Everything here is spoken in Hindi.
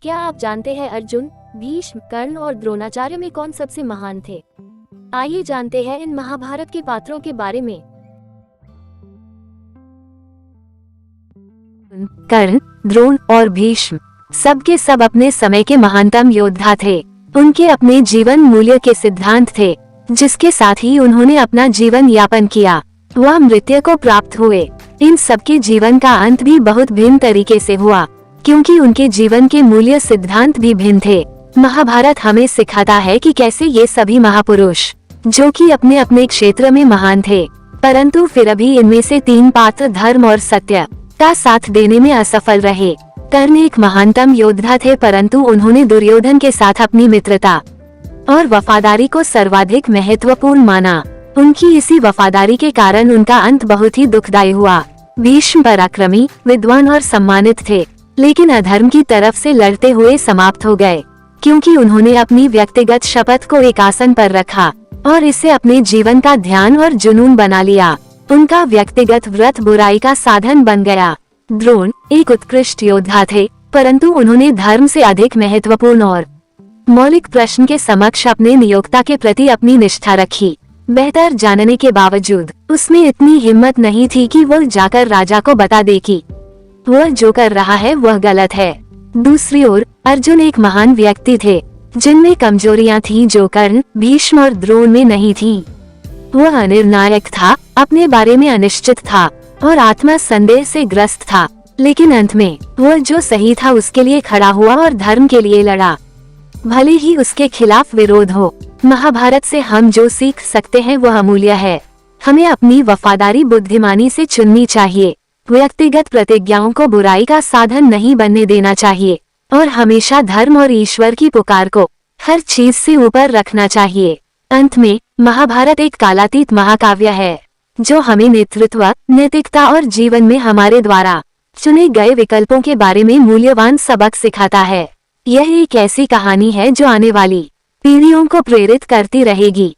क्या आप जानते हैं अर्जुन, भीष्म, कर्ण और द्रोणाचार्य में कौन सबसे महान थे? आइए जानते हैं इन महाभारत के पात्रों के बारे में। कर्ण, द्रोण और भीष्म सब के सब अपने समय के महानतम योद्धा थे। उनके अपने जीवन मूल्य के सिद्धांत थे, जिसके साथ ही उन्होंने अपना जीवन यापन किया। वह मृत्यु को प्राप्त हुए। इन सबके जीवन का अंत भी बहुत भिन्न तरीके से हुआ, क्योंकि उनके जीवन के मूल्य सिद्धांत भी भिन्न थे। महाभारत हमें सिखाता है कि कैसे ये सभी महापुरुष, जो कि अपने अपने क्षेत्र में महान थे, परंतु फिर भी इनमें से तीन पात्र धर्म और सत्य का साथ देने में असफल रहे। कर्ण एक महानतम योद्धा थे, परंतु उन्होंने दुर्योधन के साथ अपनी मित्रता और वफादारी को सर्वाधिक महत्वपूर्ण माना। उनकी इसी वफादारी के कारण उनका अंत बहुत ही दुखदायी हुआ। भीष्म पराक्रमी, विद्वान और सम्मानित थे, लेकिन अधर्म की तरफ से लड़ते हुए समाप्त हो गए, क्योंकि उन्होंने अपनी व्यक्तिगत शपथ को एक आसन पर रखा और इसे अपने जीवन का ध्यान और जुनून बना लिया। उनका व्यक्तिगत व्रत बुराई का साधन बन गया। द्रोण एक उत्कृष्ट योद्धा थे, परंतु उन्होंने धर्म से अधिक महत्वपूर्ण और मौलिक प्रश्न के समक्ष अपने नियोक्ता के प्रति अपनी निष्ठा रखी। बेहतर जानने के बावजूद उसमें इतनी हिम्मत नहीं थी कि वह जाकर राजा को बता दे कि वह जो कर रहा है वह गलत है। दूसरी ओर अर्जुन एक महान व्यक्ति थे, जिनमें कमजोरियां थीं जो कर्ण, भीष्म और द्रोण में नहीं थीं। वह अनिर्णायक था, अपने बारे में अनिश्चित था और आत्मा संदेह से ग्रस्त था, लेकिन अंत में वह जो सही था उसके लिए खड़ा हुआ और धर्म के लिए लड़ा, भले ही उसके खिलाफ विरोध हो। महाभारत से हम जो सीख सकते हैं वह अमूल्य है। हमें अपनी वफादारी बुद्धिमानी से चुननी चाहिए, व्यक्तिगत प्रतिज्ञाओं को बुराई का साधन नहीं बनने देना चाहिए और हमेशा धर्म और ईश्वर की पुकार को हर चीज से ऊपर रखना चाहिए। अंत में महाभारत एक कालातीत महाकाव्य है, जो हमें नेतृत्व, नैतिकता और जीवन में हमारे द्वारा चुने गए विकल्पों के बारे में मूल्यवान सबक सिखाता है। यह एक ऐसी कहानी है जो आने वाली पीढ़ियों को प्रेरित करती रहेगी।